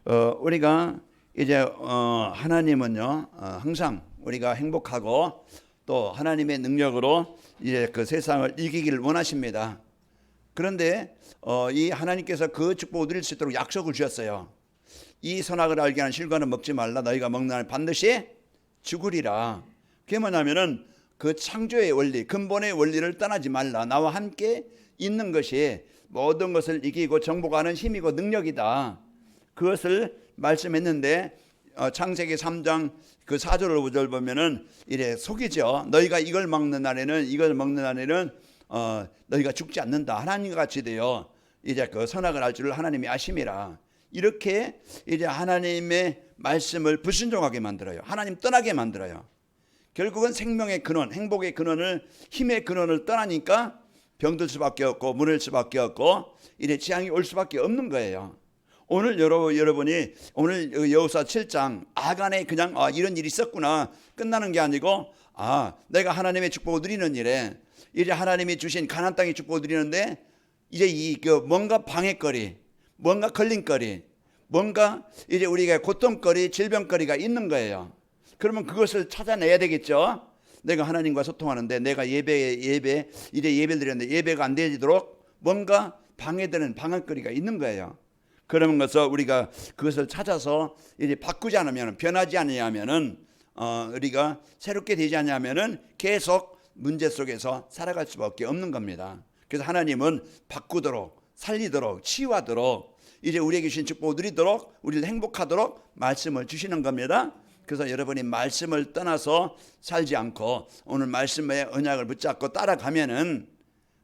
우리가 이제 하나님은요 항상 우리가 행복하고 또 하나님의 능력으로 이제 그 세상을 이기기를 원하십니다. 그런데 이 하나님께서 그 축복을 누릴 수 있도록 약속을 주셨어요. 이 선악을 알게 하는 실과는 먹지 말라. 너희가 먹는 날 반드시 죽으리라. 그게 뭐냐면은 그 창조의 원리, 근본의 원리를 떠나지 말라. 나와 함께 있는 것이 모든 것을 이기고 정복하는 힘이고 능력이다. 그것을 말씀했는데 창세기 3장 그 4절 5절 보면은 이래 속이죠. 너희가 이걸 먹는 날에는 너희가 죽지 않는다. 하나님과 같이 되어 이제 그 선악을 알 줄을 하나님이 아심이라. 이렇게 이제 하나님의 말씀을 불순종하게 만들어요. 하나님 떠나게 만들어요. 결국은 생명의 근원, 행복의 근원을, 힘의 근원을 떠나니까 병들 수밖에 없고 무너질 수밖에 없고 이래 재앙이 올 수밖에 없는 거예요. 오늘 여러분이 오늘 여호수아 7장 아간에 그냥 이런 일이 있었구나 끝나는 게 아니고 내가 하나님의 축복을 누리는 일에 이제 하나님이 주신 가나안 땅의 축복을 누리는데 이제 뭔가 방해거리, 뭔가 걸림거리, 뭔가 이제 우리가 고통거리, 질병거리가 있는 거예요. 그러면 그것을 찾아내야 되겠죠. 내가 하나님과 소통하는데 내가 이제 예배를 드렸는데 예배가 안 되도록 뭔가 방해되는 방해거리가 있는 거예요. 그런 것을 우리가 그것을 찾아서 이제 바꾸지 않으면, 변하지 않으면은 우리가 새롭게 되지 않으면은 계속 문제 속에서 살아갈 수밖에 없는 겁니다. 그래서 하나님은 바꾸도록, 살리도록, 치유하도록, 이제 우리에게 주신 축복을 누리도록, 우리를 행복하도록 말씀을 주시는 겁니다. 그래서 여러분이 말씀을 떠나서 살지 않고 오늘 말씀의 언약을 붙잡고 따라가면은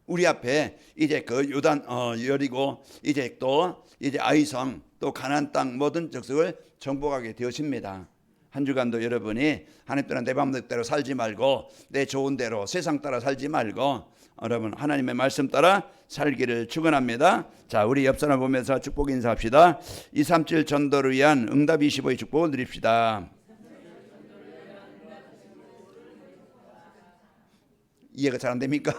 우리 앞에 이제 그 요단 여리고 이제 또 이제 아이성 또 가나안 땅 모든 족속을 정복하게 되어집니다. 한 주간도 여러분이 하나님 따라 내 맘대로 살지 말고 내 좋은 대로 세상 따라 살지 말고 여러분 하나님의 말씀 따라 살기를 축원합니다. 자, 우리 옆 사람 보면서 축복 인사합시다. 237 전도를 위한 응답 25의 축복을 누립시다. 이해가 잘 안 됩니까?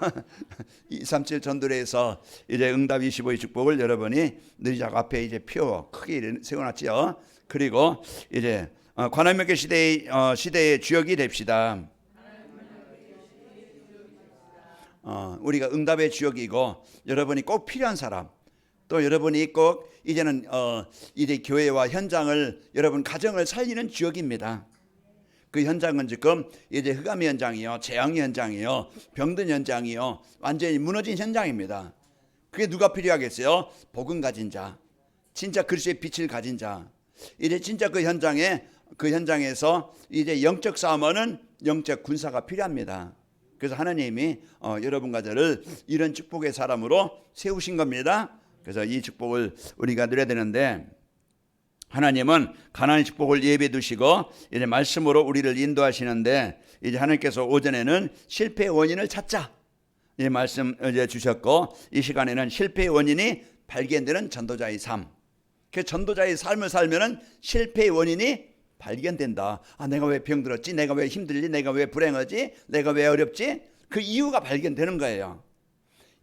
237 전도회에서 이제 응답 25의 축복을 여러분이 누리자고 앞에 이제 표 크게 세워놨지요. 그리고 이제 관할명계 시대의 주역이 됩시다. 우리가 응답의 주역이고 여러분이 꼭 필요한 사람, 또 여러분이 꼭 이제는 이제 교회와 현장을 여러분 가정을 살리는 주역입니다. 그 현장은 지금 이제 흑암의 현장이요, 재앙의 현장이요, 병든 현장이요, 완전히 무너진 현장입니다. 그게 누가 필요하겠어요? 복음 가진 자, 진짜 그리스도의 빛을 가진 자. 이제 진짜 그 현장에서 이제 영적 싸움하는 영적 군사가 필요합니다. 그래서 하나님이 여러분과 저를 이런 축복의 사람으로 세우신 겁니다. 그래서 이 축복을 우리가 누려야 되는데, 하나님은 가나안의 축복을 예배해 두시고 이제 말씀으로 우리를 인도하시는데, 이제 하나님께서 오전에는 실패의 원인을 찾자 이 말씀 이제 주셨고, 이 시간에는 실패의 원인이 발견되는 전도자의 삶. 그 전도자의 삶을 살면은 실패의 원인이 발견된다. 내가 왜 병들었지? 내가 왜 힘들지? 내가 왜 불행하지? 내가 왜 어렵지? 그 이유가 발견되는 거예요.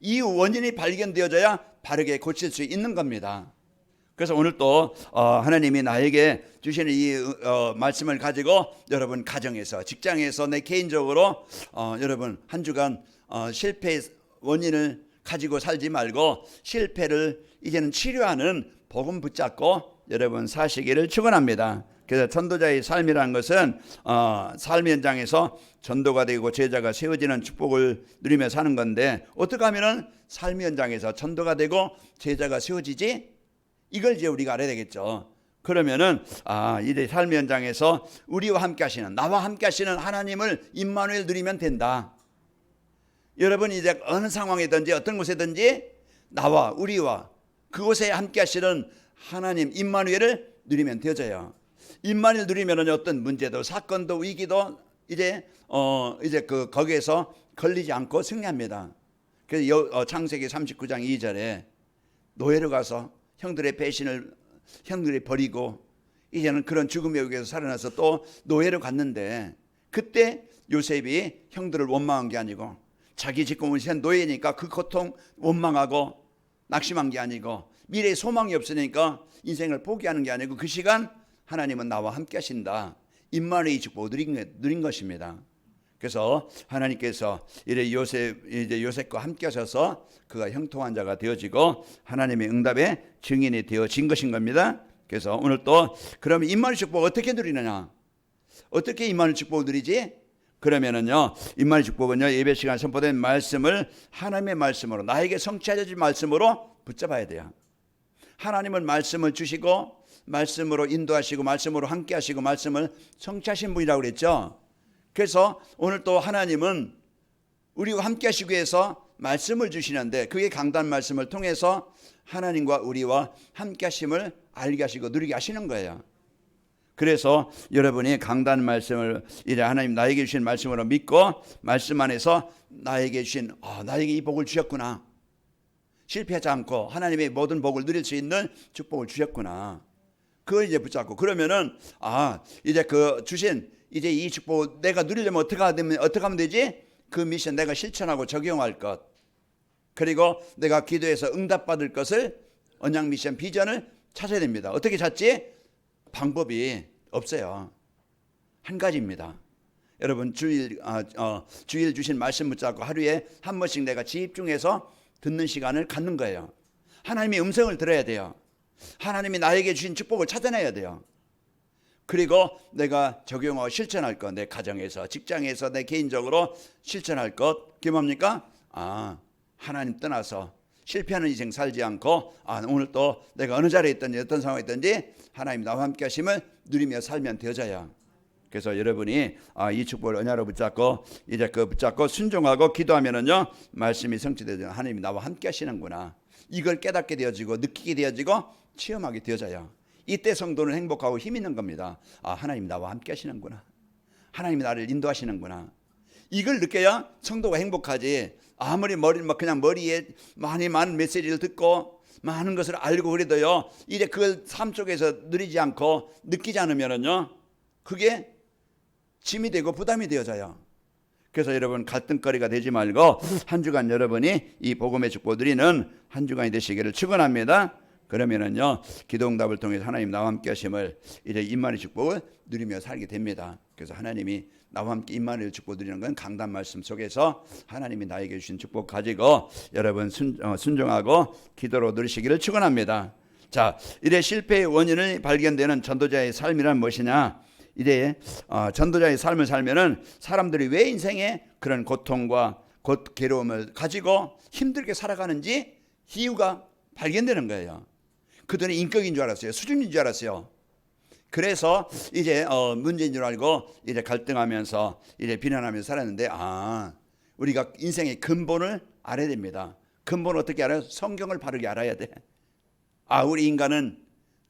이유 원인이 발견되어져야 바르게 고칠 수 있는 겁니다. 그래서 오늘 또 하나님이 나에게 주시는 이 말씀을 가지고 여러분 가정에서, 직장에서, 내 개인적으로 여러분 한 주간 실패의 원인을 가지고 살지 말고 실패를 이제는 치료하는 복음 붙잡고 여러분 사시기를 축원합니다. 그래서 전도자의 삶이라는 것은 삶의 현장에서 전도가 되고 제자가 세워지는 축복을 누리며 사는 건데, 어떻게 하면은 삶의 현장에서 전도가 되고 제자가 세워지지? 이걸 이제 우리가 알아야 되겠죠. 그러면은 이제 삶의 현장에서 우리와 함께 하시는, 나와 함께 하시는 하나님을 임마누엘 누리면 된다. 여러분이 이제 어느 상황이든지 어떤 곳에든지 나와 우리와 그곳에 함께 하시는 하나님 임마누엘을 누리면 되어져요. 임마누엘 누리면은 어떤 문제도 사건도 위기도 이제 거기에서 걸리지 않고 승리합니다. 그래서 창세기 39장 2절에 노예로 가서 형들의 배신을 형들이 버리고 이제는 그런 죽음의 위기에서 살아나서 또 노예로 갔는데, 그때 요셉이 형들을 원망한 게 아니고 자기 직공을 한 노예니까 그 고통 원망하고 낙심한 게 아니고 미래에 소망이 없으니까 인생을 포기하는 게 아니고 그 시간 하나님은 나와 함께 하신다. 임마누엘 축복을 누린 것입니다. 그래서 하나님께서 이제 요셉과 함께 하셔서 그가 형통한 자가 되어지고 하나님의 응답의 증인이 되어진 것인 겁니다. 그래서 오늘 또 그러면 임마누엘 축복 어떻게 누리느냐? 어떻게 임마누엘 축복을 누리지? 그러면은요, 임마누엘 축복은요, 예배 시간 선포된 말씀을 하나님의 말씀으로, 나에게 성취하여질 말씀으로 붙잡아야 돼요. 하나님은 말씀을 주시고 말씀으로 인도하시고 말씀으로 함께 하시고 말씀을 성취하신 분이라고 그랬죠. 그래서 오늘 또 하나님은 우리와 함께 하시기 위해서 말씀을 주시는데 그게 강단 말씀을 통해서 하나님과 우리와 함께 하심을 알게 하시고 누리게 하시는 거예요. 그래서 여러분이 강단 말씀을 이제 하나님 나에게 주신 말씀으로 믿고 말씀 안에서 나에게 주신 나에게 이 복을 주셨구나. 실패하지 않고 하나님의 모든 복을 누릴 수 있는 축복을 주셨구나. 그걸 이제 붙잡고 그러면은 이제 그 주신 이제 이 축복 내가 누리려면 어떻게 하면 되지? 그 미션 내가 실천하고 적용할 것. 그리고 내가 기도해서 응답받을 것을 언약 미션 비전을 찾아야 됩니다. 어떻게 찾지? 방법이 없어요. 한 가지입니다. 여러분 주일 주신 말씀 붙잡고 하루에 한 번씩 내가 집중해서 듣는 시간을 갖는 거예요. 하나님의 음성을 들어야 돼요. 하나님이 나에게 주신 축복을 찾아내야 돼요. 그리고 내가 적용하고 실천할 것, 내 가정에서, 직장에서, 내 개인적으로 실천할 것, 그게 뭡니까? 하나님 떠나서 실패하는 인생 살지 않고 오늘 또 내가 어느 자리에 있든지 어떤 상황에 있든지 하나님 나와 함께 하심을 누리며 살면 되어져요. 그래서 여러분이 이 축복을 언약으로 붙잡고 이제 그 붙잡고 순종하고 기도하면은요 말씀이 성취되죠. 하나님이 나와 함께 하시는구나. 이걸 깨닫게 되어지고 느끼게 되어지고 체험하게 되어져요. 이때 성도는 행복하고 힘 있는 겁니다. 하나님 나와 함께 하시는구나. 하나님이 나를 인도하시는구나. 이걸 느껴야 성도가 행복하지. 아무리 그냥 머리에 많은 메시지를 듣고 많은 것을 알고 그래도요 이제 그걸 삶 속에서 누리지 않고 느끼지 않으면은요 그게 짐이 되고 부담이 되어져요. 그래서 여러분 갈등거리가 되지 말고 한 주간 여러분이 이 복음의 축복 누리는 한 주간이 되시기를 축원합니다. 그러면은요 기도 응답을 통해서 하나님 나와 함께 하심을 이제 임마누엘 축복을 누리며 살게 됩니다. 그래서 하나님이 나와 함께 임마누엘 축복 누리는 건 강단 말씀 속에서 하나님이 나에게 주신 축복 가지고 여러분 순종하고 기도로 누리시기를 축원합니다. 자, 이래 실패의 원인을 발견되는 전도자의 삶이란 무엇이냐? 이래 전도자의 삶을 살면은 사람들이 왜 인생에 그런 고통과 괴로움을 가지고 힘들게 살아가는지 이유가 발견되는 거예요. 그들은 인격인 줄 알았어요. 수준인 줄 알았어요. 그래서 이제 문제인 줄 알고 이제 갈등하면서 이제 비난하면서 살았는데 우리가 인생의 근본을 알아야 됩니다. 근본을 어떻게 알아요? 성경을 바르게 알아야 돼. 우리 인간은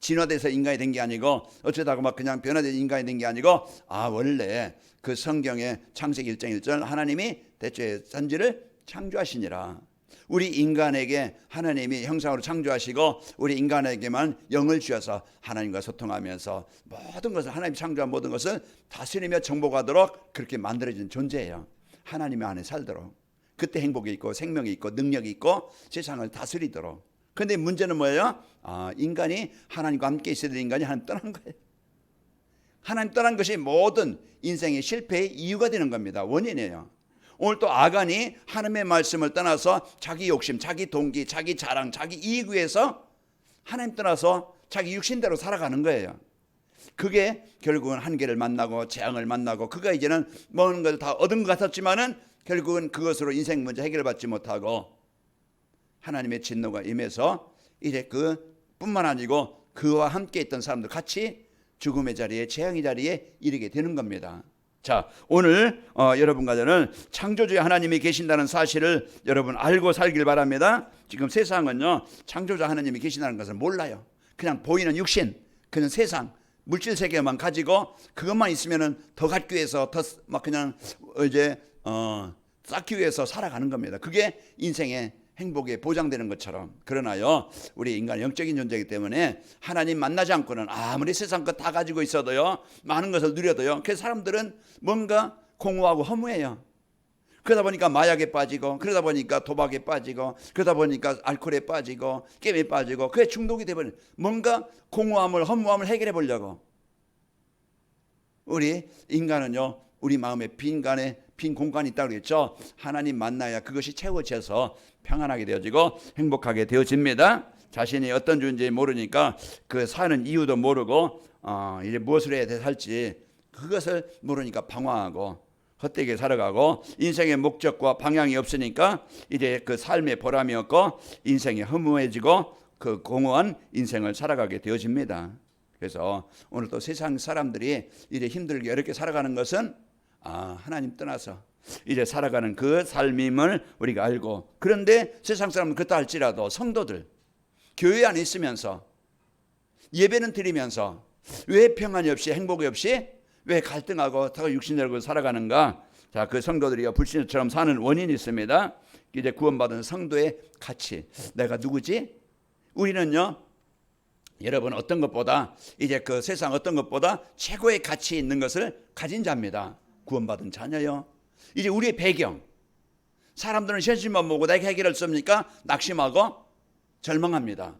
진화돼서 인간이 된 게 아니고 어쩌다가 그냥 변화된 인간이 된 게 아니고 원래 그 성경의 창세기 1장 1절 하나님이 대초에 천지를 창조하시니라. 우리 인간에게 하나님이 형상으로 창조하시고 우리 인간에게만 영을 주셔서 하나님과 소통하면서 모든 것을 하나님이 창조한 모든 것을 다스리며 정복하도록 그렇게 만들어진 존재예요. 하나님 안에 살도록. 그때 행복이 있고 생명이 있고 능력이 있고 세상을 다스리도록. 그런데 문제는 뭐예요? 인간이 하나님과 함께 있어야 될 인간이 하나님 떠난 거예요. 하나님 떠난 것이 모든 인생의 실패의 이유가 되는 겁니다. 원인이에요. 오늘 또 아간이 하나님의 말씀을 떠나서 자기 욕심, 자기 동기, 자기 자랑, 자기 이익 위해서 하나님 떠나서 자기 육신대로 살아가는 거예요. 그게 결국은 한계를 만나고 재앙을 만나고 그가 이제는 모든 걸 다 얻은 것 같았지만은 결국은 그것으로 인생 문제 해결받지 못하고 하나님의 진노가 임해서 이제 그뿐만 아니고 그와 함께 있던 사람들 같이 죽음의 자리에 재앙의 자리에 이르게 되는 겁니다. 자, 오늘 여러분과 저는 창조주의 하나님이 계신다는 사실을 여러분 알고 살길 바랍니다. 지금 세상은요 창조자 하나님이 계신다는 것을 몰라요. 그냥 보이는 육신, 그냥 세상, 물질 세계만 가지고 그것만 있으면은 더 갖기 위해서 더 그냥 이제 쌓기 위해서 살아가는 겁니다. 그게 인생의 행복에 보장되는 것처럼. 그러나요 우리 인간 영적인 존재이기 때문에 하나님 만나지 않고는 아무리 세상 것 다 가지고 있어도요 많은 것을 누려도요 그 사람들은 뭔가 공허하고 허무해요. 그러다 보니까 마약에 빠지고, 그러다 보니까 도박에 빠지고, 그러다 보니까 알코올에 빠지고, 게임에 빠지고, 그게 중독이 되버린, 뭔가 공허함을, 허무함을 해결해 보려고. 우리 인간은요, 우리 마음에 빈 공간이 있다고 그랬죠. 하나님 만나야 그것이 채워져서 평안하게 되어지고 행복하게 되어집니다. 자신이 어떤 존재인지 모르니까 그 사는 이유도 모르고 이제 무엇을 해야 살지 그것을 모르니까 방황하고 헛되게 살아가고, 인생의 목적과 방향이 없으니까 이제 그 삶의 보람이 없고 인생이 허무해지고 그 공허한 인생을 살아가게 되어집니다. 그래서 오늘 또 세상 사람들이 이제 힘들게 어렵게 살아가는 것은 하나님 떠나서 이제 살아가는 그 삶임을 우리가 알고, 그런데 세상 사람은 그렇다 할지라도 성도들 교회 안에 있으면서 예배는 드리면서 왜 평안이 없이 행복이 없이 왜 갈등하고 다 육신적으로 살아가는가? 자, 그 성도들이 불신자처럼 사는 원인이 있습니다. 이제 구원받은 성도의 가치, 내가 누구지? 우리는요, 여러분 어떤 것보다 이제 그 세상 어떤 것보다 최고의 가치 있는 것을 가진 자입니다. 구원받은 자녀요. 이제 우리의 배경, 사람들은 현실만 보고 내가 해결할 수 없으니까 낙심하고 절망합니다.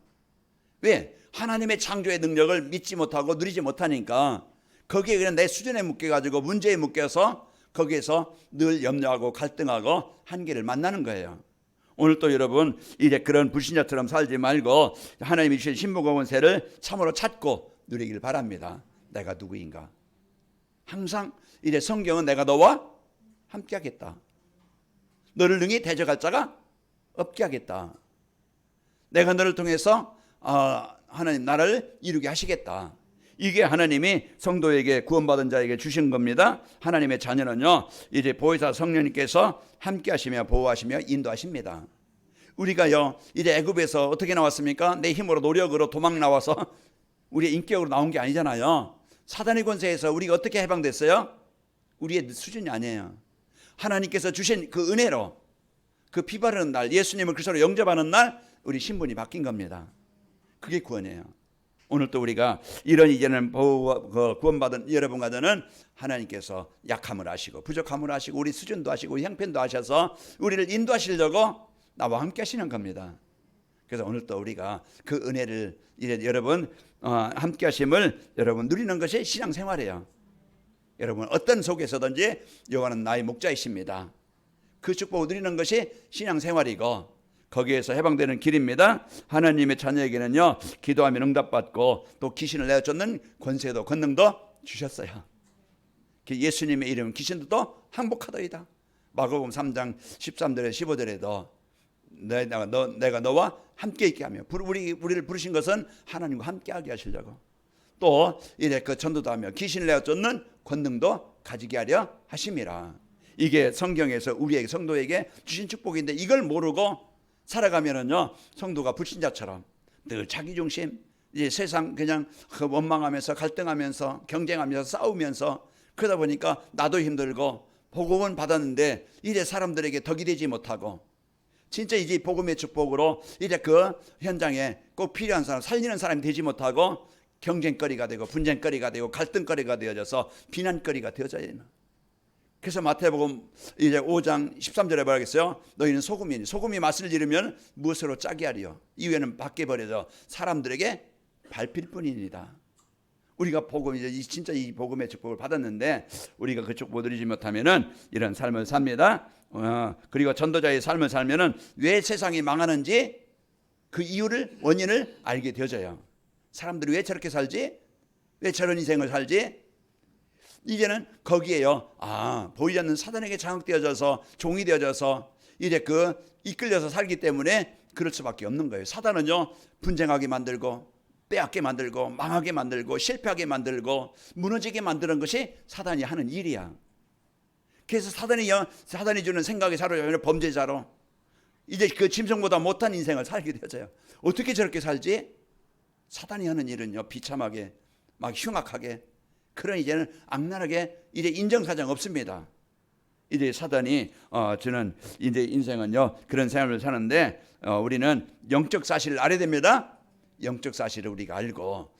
왜? 하나님의 창조의 능력을 믿지 못하고 누리지 못하니까 거기에 그냥 내 수준에 묶여가지고 문제에 묶여서 거기에서 늘 염려하고 갈등하고 한계를 만나는 거예요. 오늘 또 여러분 이제 그런 불신자처럼 살지 말고 하나님이 주신 신부공원세를 참으로 찾고 누리길 바랍니다. 내가 누구인가? 항상 이제 성경은 내가 너와 함께 하겠다. 너를 능히 대적할 자가 없게 하겠다. 내가 너를 통해서 하나님 나라를 이루게 하시겠다. 이게 하나님이 성도에게 구원받은 자에게 주신 겁니다. 하나님의 자녀는요, 이제 보혜사 성령님께서 함께 하시며 보호하시며 인도하십니다. 우리가요, 이제 애굽에서 어떻게 나왔습니까? 내 힘으로 노력으로 도망 나와서 우리의 인격으로 나온 게 아니잖아요. 사단의 권세에서 우리가 어떻게 해방됐어요? 우리의 수준이 아니에요. 하나님께서 주신 그 은혜로, 그 피 바르는 날, 예수님을 그리스도로 영접하는 날 우리 신분이 바뀐 겁니다. 그게 구원이에요. 오늘 또 우리가 이런 이제는 구원받은 여러분과 저는 하나님께서 약함을 아시고 부족함을 아시고 우리 수준도 아시고 형편도 아셔서 우리를 인도하시려고 나와 함께 하시는 겁니다. 그래서 오늘 또 우리가 그 은혜를 이제 여러분 함께 하심을 여러분 누리는 것이 신앙생활이에요. 여러분 어떤 속에서든지 여호와는 나의 목자이십니다. 그 축복을 누리는 것이 신앙생활이고 거기에서 해방되는 길입니다. 하나님의 자녀에게는요, 기도하면 응답받고 또 귀신을 내쫓는 권세도 권능도 주셨어요. 예수님의 이름은 귀신들도 항복하더이다. 마가복음 3장 13절에 15절에도 내가 너와 함께 있게 하며, 우리를 부르신 것은 하나님과 함께하게 하시려고, 또 이래 그 전도도 하며 귀신을 내쫓는 권능도 가지게 하려 하심이라. 이게 성경에서 우리에게 성도에게 주신 축복인데 이걸 모르고 살아가면은요, 성도가 불신자처럼 늘 자기중심, 이제 세상 그냥 원망하면서 갈등하면서 경쟁하면서 싸우면서 그러다 보니까 나도 힘들고 복음은 받았는데 이제 사람들에게 덕이 되지 못하고, 진짜 이제 복음의 축복으로 이제 그 현장에 꼭 필요한 사람, 살리는 사람이 되지 못하고 경쟁거리가 되고 분쟁거리가 되고 갈등거리가 되어져서 비난거리가 되어져야 되는. 그래서 마태복음 이제 5장 13절에 말하겠어요. 너희는 소금이니 소금이 맛을 잃으면 무엇으로 짜게 하리요? 이후에는 밖에 버려져 사람들에게 밟힐 뿐이니라. 우리가 복음 이제 진짜 이 복음의 축복을 받았는데 우리가 그 축복을 누리지 못하면은 이런 삶을 삽니다. 그리고 전도자의 삶을 살면은 왜 세상이 망하는지 그 이유를 원인을 알게 되어져요. 사람들이 왜 저렇게 살지? 왜 저런 인생을 살지? 이제는 거기에요. 보이지 않는 사단에게 장악되어져서 종이 되어져서 이제 그 이끌려서 살기 때문에 그럴 수밖에 없는 거예요. 사단은요, 분쟁하게 만들고 빼앗게 만들고 망하게 만들고 실패하게 만들고 무너지게 만드는 것이 사단이 하는 일이야. 그래서 사단이 주는 생각에 사로잡히는 범죄자로 이제 그 짐승보다 못한 인생을 살게 되어져요. 어떻게 저렇게 살지? 사단이 하는 일은요, 비참하게 막 흉악하게, 그런 이제는 악랄하게 이제 인정사정 없습니다. 이제 사단이 주는 이제 인생은요, 그런 생활을 사는데 우리는 영적 사실을 알아야 됩니다. 영적 사실을 우리가 알고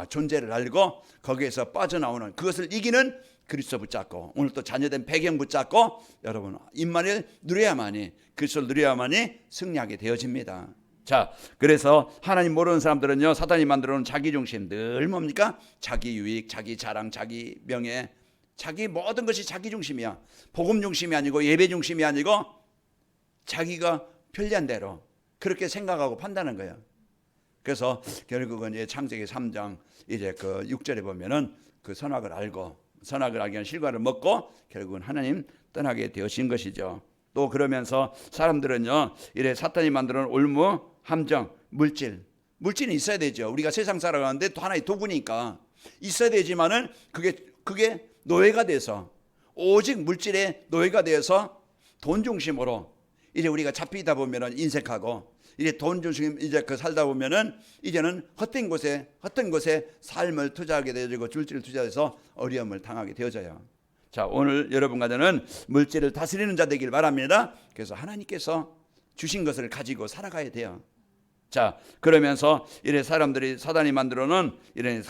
존재를 알고 거기에서 빠져나오는 그것을 이기는 그리스도 붙잡고 오늘 또 자녀된 배경 붙잡고 여러분 임마누엘 누려야만이 그리스도를 누려야만이 승리하게 되어집니다. 자, 그래서 하나님 모르는 사람들은요 사탄이 만들어놓은 자기중심 늘 뭡니까? 자기 유익, 자기 자랑, 자기 명예, 자기 모든 것이 자기 중심이야. 복음 중심이 아니고 예배 중심이 아니고 자기가 편리한 대로 그렇게 생각하고 판단하는 거예요. 그래서 결국은 이제 창세기 3장 이제 그 6절에 보면은 그 선악을 알고 선악을 알게 한 실과를 먹고 결국은 하나님 떠나게 되어진 것이죠. 또 그러면서 사람들은요 이래 사탄이 만들어 놓은 올무, 함정, 물질은 있어야 되죠. 우리가 세상 살아가는데 또 하나의 도구니까 있어야 되지만은 그게 노예가 돼서 오직 물질의 노예가 되어서 돈 중심으로 이제 우리가 잡히다 보면은 인색하고 이제 돈 중심 이제 그 살다 보면은 이제는 헛된 곳에 삶을 투자하게 되어지고 물질을 투자해서 어려움을 당하게 되어져요. 자, 오늘 여러분과 저는 물질을 다스리는 자 되길 바랍니다. 그래서 하나님께서 주신 것을 가지고 살아가야 돼요. 자, 그러면서 이래 사람들이 사단이 만들어놓은 이런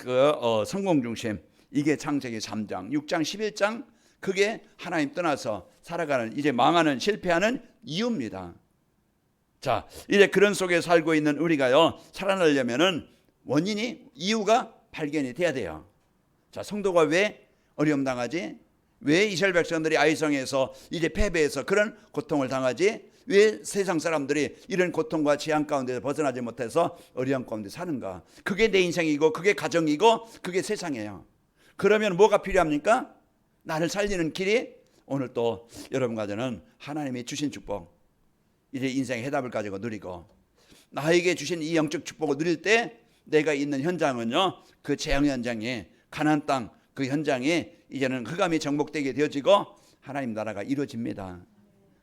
성공 중심 이게 창세기 3장, 6장, 11장 그게 하나님 떠나서 살아가는 이제 망하는 실패하는 이유입니다. 자, 이제 그런 속에 살고 있는 우리가요 살아나려면은 이유가 발견이 돼야 돼요. 자, 성도가 왜 어려움 당하지? 왜 이스라엘 백성들이 아이성에서 이제 패배해서 그런 고통을 당하지? 왜 세상 사람들이 이런 고통과 재앙 가운데서 벗어나지 못해서 어려움 가운데 사는가? 그게 내 인생이고 그게 가정이고 그게 세상이에요. 그러면 뭐가 필요합니까? 나를 살리는 길이 오늘 또 여러분과 저는 하나님이 주신 축복 이제 인생의 해답을 가지고 누리고 나에게 주신 이 영적 축복을 누릴 때 내가 있는 현장은요 그 재앙 현장이 가나안 땅 그 현장이 이제는 흑암이 정복되게 되어지고 하나님 나라가 이루어집니다.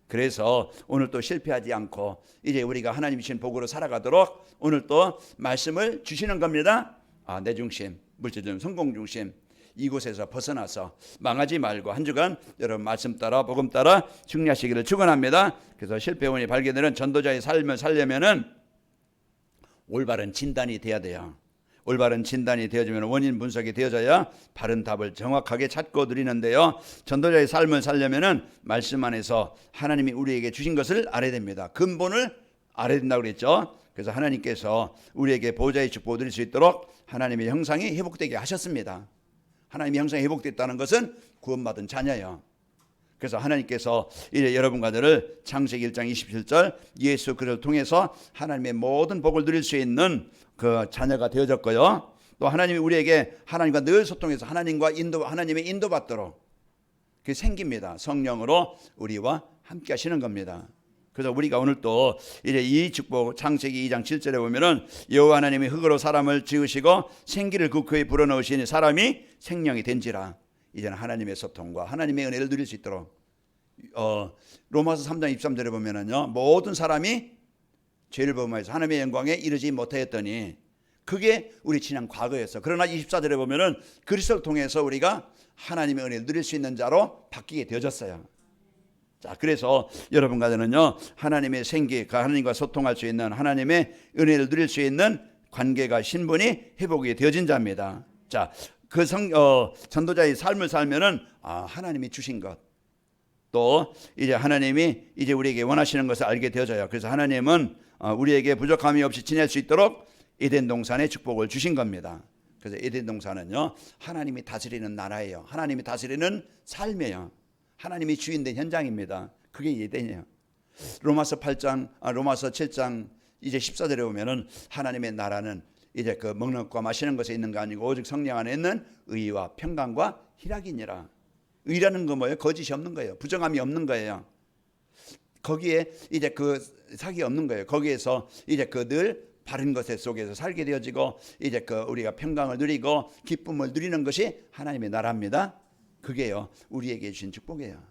그래서 오늘 또 실패하지 않고 이제 우리가 하나님 주신 복으로 살아가도록 오늘 또 말씀을 주시는 겁니다. 내 중심, 물질 중심, 성공 중심 이곳에서 벗어나서 망하지 말고 한 주간 여러분 말씀 따라 복음 따라 승리하시기를 축원합니다. 그래서 실패원이 발견되는 전도자의 삶을 살려면은 올바른 진단이 돼야 돼요. 올바른 진단이 되어지면 원인 분석이 되어져야 바른 답을 정확하게 찾고 누리는데요. 전도자의 삶을 살려면은 말씀 안에서 하나님이 우리에게 주신 것을 알아야 됩니다. 근본을 알아야 된다고 그랬죠. 그래서 하나님께서 우리에게 보호자의 축복을 누릴 수 있도록 하나님의 형상이 회복되게 하셨습니다. 하나님의 형상이 회복됐다는 것은 구원받은 자녀예요. 그래서 하나님께서 이제 여러분과 저를 창세기 1장 27절 예수 그리스도를 통해서 하나님의 모든 복을 누릴 수 있는 그 자녀가 되어졌고요. 또 하나님이 우리에게 하나님과 늘 소통해서 하나님의 인도받도록 그게 생깁니다. 성령으로 우리와 함께 하시는 겁니다. 그래서 우리가 오늘 또 이제 이 축복 창세기 2장 7절에 보면은 여호와 하나님이 흙으로 사람을 지으시고 생기를 그 그에 불어넣으시니 사람이 생명이 된지라. 이제는 하나님의 소통과 하나님의 은혜를 누릴 수 있도록 로마서 3장 23절에 보면은요 모든 사람이 죄를 범하여서 하나님의 영광에 이르지 못하였더니 그게 우리 지난 과거였어. 그러나 24절에 보면은 그리스도를 통해서 우리가 하나님의 은혜를 누릴 수 있는 자로 바뀌게 되어졌어요. 자, 그래서 여러분과 저는요 하나님의 생기, 하나님과 소통할 수 있는 하나님의 은혜를 누릴 수 있는 관계가 신분이 회복이 되어진 자입니다. 자, 그 전도자의 삶을 살면은 하나님이 주신 것, 또 이제 하나님이 이제 우리에게 원하시는 것을 알게 되어져요. 그래서 하나님은 우리에게 부족함이 없이 지낼 수 있도록 에덴 동산의 축복을 주신 겁니다. 그래서 에덴 동산은요 하나님이 다스리는 나라예요. 하나님이 다스리는 삶이에요. 하나님이 주인된 현장입니다. 그게 에덴이에요. 로마서 7장 이제 14절에 보면은 하나님의 나라는 이제 그 먹는 것과 마시는 것에 있는 거 아니고 오직 성령 안에 있는 의와 평강과 희락이니라. 의라는 거 뭐예요? 거짓이 없는 거예요. 부정함이 없는 거예요. 거기에 이제 그 사기 없는 거예요. 거기에서 이제 그 늘 바른 것 속에서 살게 되어지고 이제 그 우리가 평강을 누리고 기쁨을 누리는 것이 하나님의 나라입니다. 그게요 우리에게 주신 축복이에요.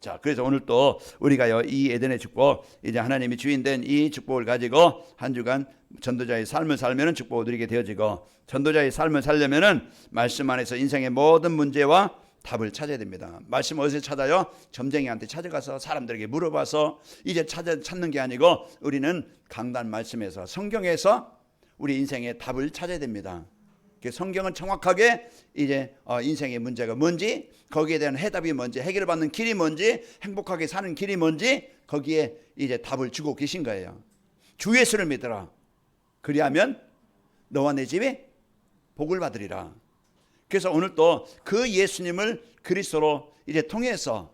자, 그래서 오늘 또 우리가요 이 에덴의 축복, 이제 하나님이 주인된 이 축복을 가지고 한 주간 전도자의 삶을 살면은 축복을 누리게 되어지고, 전도자의 삶을 살려면은 말씀 안에서 인생의 모든 문제와 답을 찾아야 됩니다. 말씀 어디서 찾아요? 점쟁이한테 찾아가서 사람들에게 물어봐서 이제 찾는 게 아니고 우리는 강단 말씀에서 성경에서 우리 인생의 답을 찾아야 됩니다. 성경은 정확하게 이제 인생의 문제가 뭔지, 거기에 대한 해답이 뭔지, 해결받는 길이 뭔지, 행복하게 사는 길이 뭔지 거기에 이제 답을 주고 계신 거예요. 주 예수를 믿어라. 그리하면 너와 내 집이 복을 받으리라. 그래서 오늘 또 그 예수님을 그리스도로 이제 통해서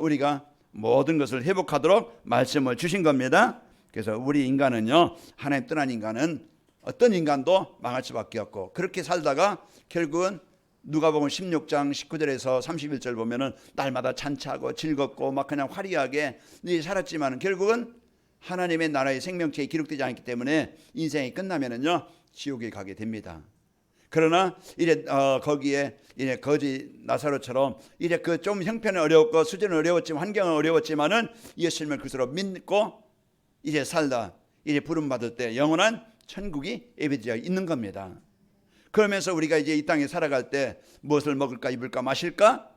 우리가 모든 것을 회복하도록 말씀을 주신 겁니다. 그래서 우리 인간은요, 하나님 떠난 인간은 어떤 인간도 망할 수밖에 없고, 그렇게 살다가 결국은 누가복음 16장 19절에서 31절 보면은 날마다 찬차하고 즐겁고 막 그냥 화려하게 살았지만 결국은 하나님의 나라의 생명체에 기록되지 않기 때문에 인생이 끝나면은요 지옥에 가게 됩니다. 그러나 이제 거기에 이제 거지 나사로처럼 이제 그 좀 형편은 어려웠고 수준은 어려웠지만 환경은 어려웠지만은 예수님을 그리스도로 믿고 이제 살다 이제 부름 받을 때 영원한 천국이 예비되어 있는 겁니다. 그러면서 우리가 이제 이 땅에 살아갈 때 무엇을 먹을까 입을까 마실까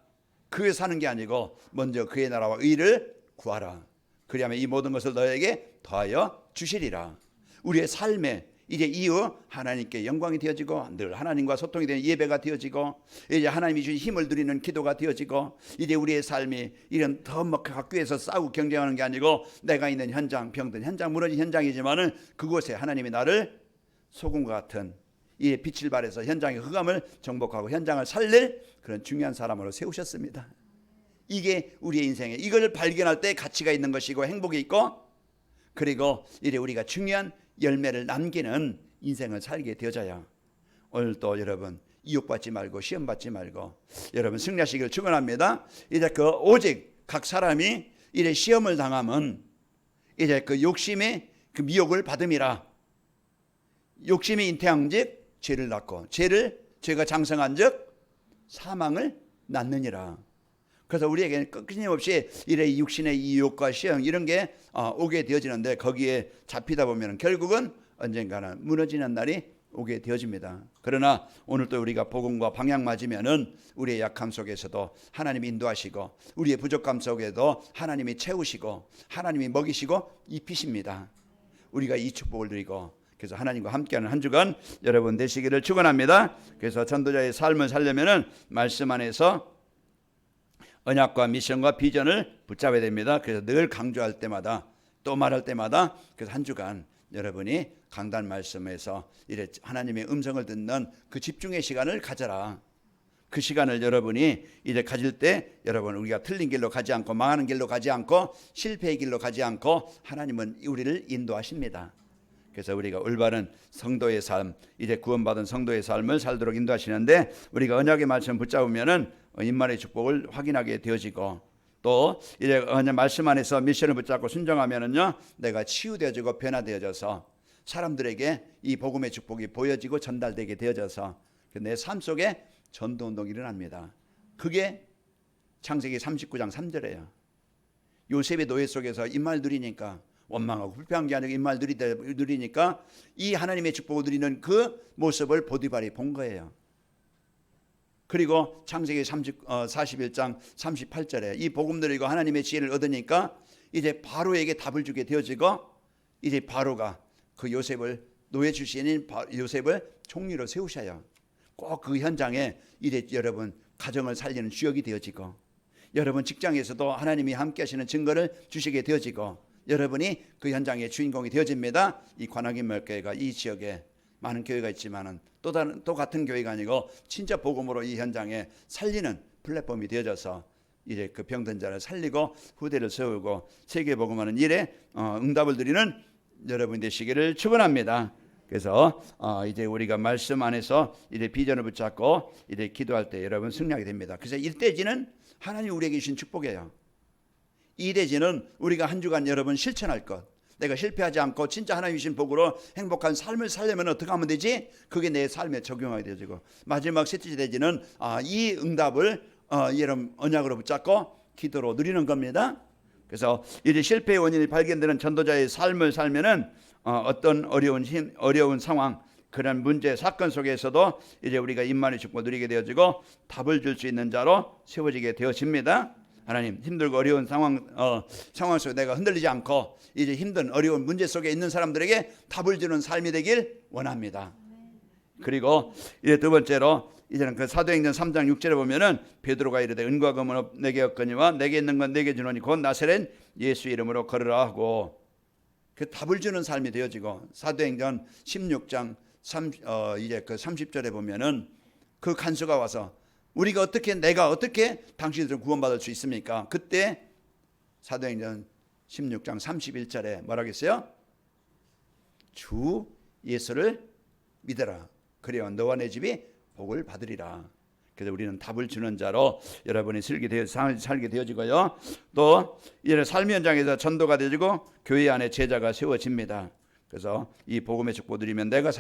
그에 사는 게 아니고 먼저 그의 나라와 의를 구하라. 그리하면 이 모든 것을 너에게 더하여 주시리라. 우리의 삶에 이제 이후 하나님께 영광이 되어지고 늘 하나님과 소통이 되는 예배가 되어지고 이제 하나님이 주신 힘을 누리는 기도가 되어지고 이제 우리의 삶이 이런 더 학교에서 싸우고 경쟁하는 게 아니고 내가 있는 현장, 병든 현장, 무너진 현장이지만은 그곳에 하나님이 나를 소금과 같은 이 빛을 발해서 현장의 흑암을 정복하고 현장을 살릴 그런 중요한 사람으로 세우셨습니다. 이게 우리의 인생에 이걸 발견할 때 가치가 있는 것이고 행복이 있고 그리고 이제 우리가 중요한 열매를 남기는 인생을 살게 되어져야 오늘 또 여러분 이욕받지 말고 시험받지 말고 여러분 승리하시기를 축원합니다. 이제 그 오직 각 사람이 이제 시험을 당하면 이제 그 욕심의 그 미혹을 받음이라. 욕심이 잉태한즉 죄를 낳고 죄가 장성한즉 사망을 낳느니라. 그래서 우리에게는 끊임없이 이래 육신의 이욕과 시험 이런 게 오게 되어지는데 거기에 잡히다 보면 결국은 언젠가는 무너지는 날이 오게 되어집니다. 그러나 오늘 또 우리가 복음과 방향 맞으면은 우리의 약함 속에서도 하나님이 인도하시고 우리의 부족함 속에도 하나님이 채우시고 하나님이 먹이시고 입히십니다. 우리가 이 축복을 누리고 그래서 하나님과 함께하는 한 주간 여러분 되시기를 축원합니다. 그래서 전도자의 삶을 살려면은 말씀 안에서 언약과 미션과 비전을 붙잡아야 됩니다. 그래서 늘 강조할 때마다 또 말할 때마다 그래서 한 주간 여러분이 강단 말씀에서 이래 하나님의 음성을 듣는 그 집중의 시간을 가져라. 그 시간을 여러분이 이제 가질 때 여러분 우리가 틀린 길로 가지 않고 망하는 길로 가지 않고 실패의 길로 가지 않고 하나님은 우리를 인도하십니다. 그래서 우리가 올바른 성도의 삶, 이제 구원받은 성도의 삶을 살도록 인도하시는데 우리가 언약의 말씀 붙잡으면은 임마의 축복을 확인하게 되어지고 또 이제 말씀 안에서 미션을 붙잡고 순종하면은요 내가 치유되어지고 변화되어져서 사람들에게 이 복음의 축복이 보여지고 전달되게 되어져서 내 삶 속에 전도운동이 일어납니다. 그게 창세기 39장 3절이에요. 요셉의 노예 속에서 입말 누리니까 원망하고 불평한 게 아니고 입말 누리니까 이 하나님의 축복을 누리는 그 모습을 보디발이 본 거예요. 그리고 창세기 41장 38절에 이 복음 누리고 하나님의 지혜를 얻으니까 이제 바로에게 답을 주게 되어지고 이제 바로가 그 요셉을 노예 출신인 요셉을 총리로 세우셔요. 꼭 그 현장에 이제 여러분 가정을 살리는 주역이 되어지고 여러분 직장에서도 하나님이 함께 하시는 증거를 주시게 되어지고 여러분이 그 현장의 주인공이 되어집니다. 이 관악인마을교회가 이 지역에 많은 교회가 있지만은 또 같은 교회가 아니고 진짜 복음으로 이 현장에 살리는 플랫폼이 되어져서 이제 그 병든 자를 살리고 후대를 세우고 세계 복음하는 일에 응답을 드리는 여러분 되시기를 축원합니다. 그래서 이제 우리가 말씀 안에서 이제 비전을 붙잡고 이제 기도할 때 여러분 승리하게 됩니다. 그래서 일대지는 하나님 우리에게 주신 축복이에요. 이대지는 우리가 한 주간 여러분 실천할 것. 내가 실패하지 않고 진짜 하나님 주신 복으로 행복한 삶을 살려면 어떻게 하면 되지? 그게 내 삶에 적용하게 되어지고 마지막 셋째 대지는 이 응답을 여러분 언약으로 붙잡고 기도로 누리는 겁니다. 그래서 이제 실패의 원인이 발견되는 전도자의 삶을 살면은 어떤 어려운 상황 그런 문제 사건 속에서도 이제 우리가 임만의 축복을 누리게 되어지고 답을 줄 수 있는 자로 세워지게 되어집니다. 하나님 힘들고 어려운 상황 속에 내가 흔들리지 않고 이제 힘든 어려운 문제 속에 있는 사람들에게 답을 주는 삶이 되길 원합니다. 그리고 이제 두 번째로 이제는 그 사도행전 3장 6절에 보면은 베드로가 이르되 은과 금은 내게 없거니와 내게 있는 건 내게 주노니 곧 나사렛 예수 이름으로 걸으라 하고 그 답을 주는 삶이 되어지고 사도행전 16장 이제 그 30절에 보면은 그 간수가 와서 내가 어떻게 당신들을 구원받을 수 있습니까? 그때 사도행전 16장 31절에 뭐라겠어요? 주 예수를 믿어라. 그래야 너와 내 집이 복을 받으리라. 그래서 우리는 답을 주는 자로 여러분이 살게 되어지고요. 또 이제 삶의 현장에서 전도가 되어지고 교회 안에 제자가 세워집니다. 그래서 이 복음의 축복 누리면 내가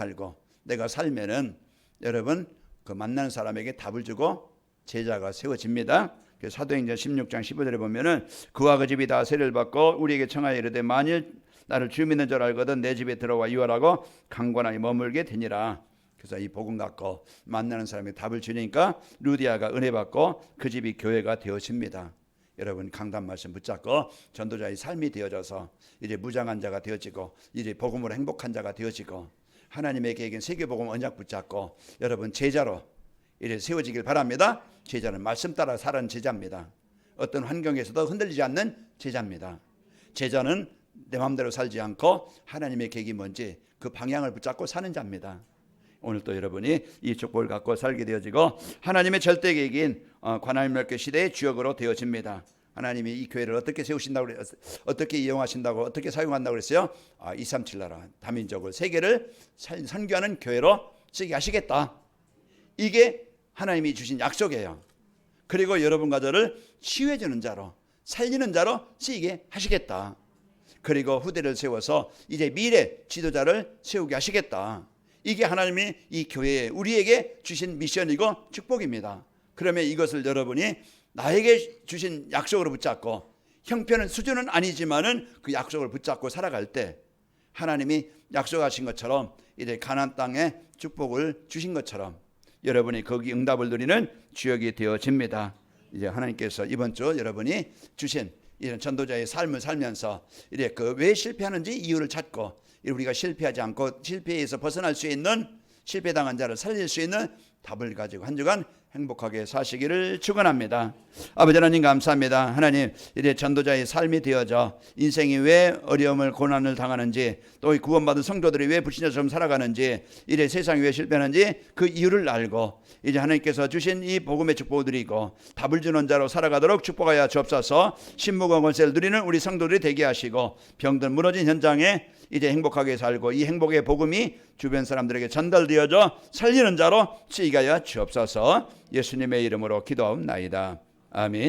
살면은 여러분 그 만나는 사람에게 답을 주고 제자가 세워집니다. 사도행전 16장 15절에 보면은 그와 그 집이 다 세례를 받고 우리에게 청하여 이르되 만일 나를 주 믿는 줄 알거든 내 집에 들어와 유월하고 강권하게 머물게 되니라. 그래서 이 복음 갖고 만나는 사람에게 답을 주니까 루디아가 은혜 받고 그 집이 교회가 되어집니다. 여러분 강단 말씀 붙잡고 전도자의 삶이 되어져서 이제 무장한 자가 되어지고 이제 복음으로 행복한 자가 되어지고 하나님의 계획인 세계복음 언약 붙잡고 여러분 제자로 이제 세워지길 바랍니다. 제자는 말씀 따라 사는 제자입니다. 어떤 환경에서도 흔들리지 않는 제자입니다. 제자는 내 마음대로 살지 않고 하나님의 계획이 뭔지 그 방향을 붙잡고 사는 자입니다. 오늘 또 여러분이 이 축복을 갖고 살게 되어지고 하나님의 절대 계획인 관할멸교 시대의 주역으로 되어집니다. 하나님이 이 교회를 어떻게 세우신다고 그랬어요? 어떻게 이용하신다고 어떻게 사용한다고 그랬어요? 237 나라 다민족을 세계를 선교하는 교회로 쓰게 하시겠다. 이게 하나님이 주신 약속이에요. 그리고 여러분과 저를 치유해주는 자로 살리는 자로 쓰이게 하시겠다. 그리고 후대를 세워서 이제 미래 지도자를 세우게 하시겠다. 이게 하나님이 이 교회에 우리에게 주신 미션이고 축복입니다. 그러면 이것을 여러분이 나에게 주신 약속으로 붙잡고 형편은 수준은 아니지만은 그 약속을 붙잡고 살아갈 때 하나님이 약속하신 것처럼 이제 가나안 땅에 축복을 주신 것처럼 여러분이 거기 응답을 누리는 주역이 되어집니다. 이제 하나님께서 이번 주 여러분이 주신 이런 전도자의 삶을 살면서 이제 그 왜 실패하는지 이유를 찾고 우리가 실패하지 않고 실패에서 벗어날 수 있는 실패당한 자를 살릴 수 있는 답을 가지고 한 주간 행복하게 사시기를 축원합니다. 아버지 하나님 감사합니다. 하나님 이제 전도자의 삶이 되어져 인생이 왜 어려움을 고난을 당하는지 또 구원받은 성도들이 왜 불신자처럼 살아가는지 이제 세상이 왜 실패하는지 그 이유를 알고 이제 하나님께서 주신 이 복음의 축복을 드리고 답을 주는 자로 살아가도록 축복하여 주옵소서. 신무과 권세를 누리는 우리 성도들이 되게 하시고 병들 무너진 현장에 이제 행복하게 살고 이 행복의 복음이 주변 사람들에게 전달되어져 살리는 자로 쓰이게 하여 주옵소서. 예수님의 이름으로 기도하옵나이다. 아멘.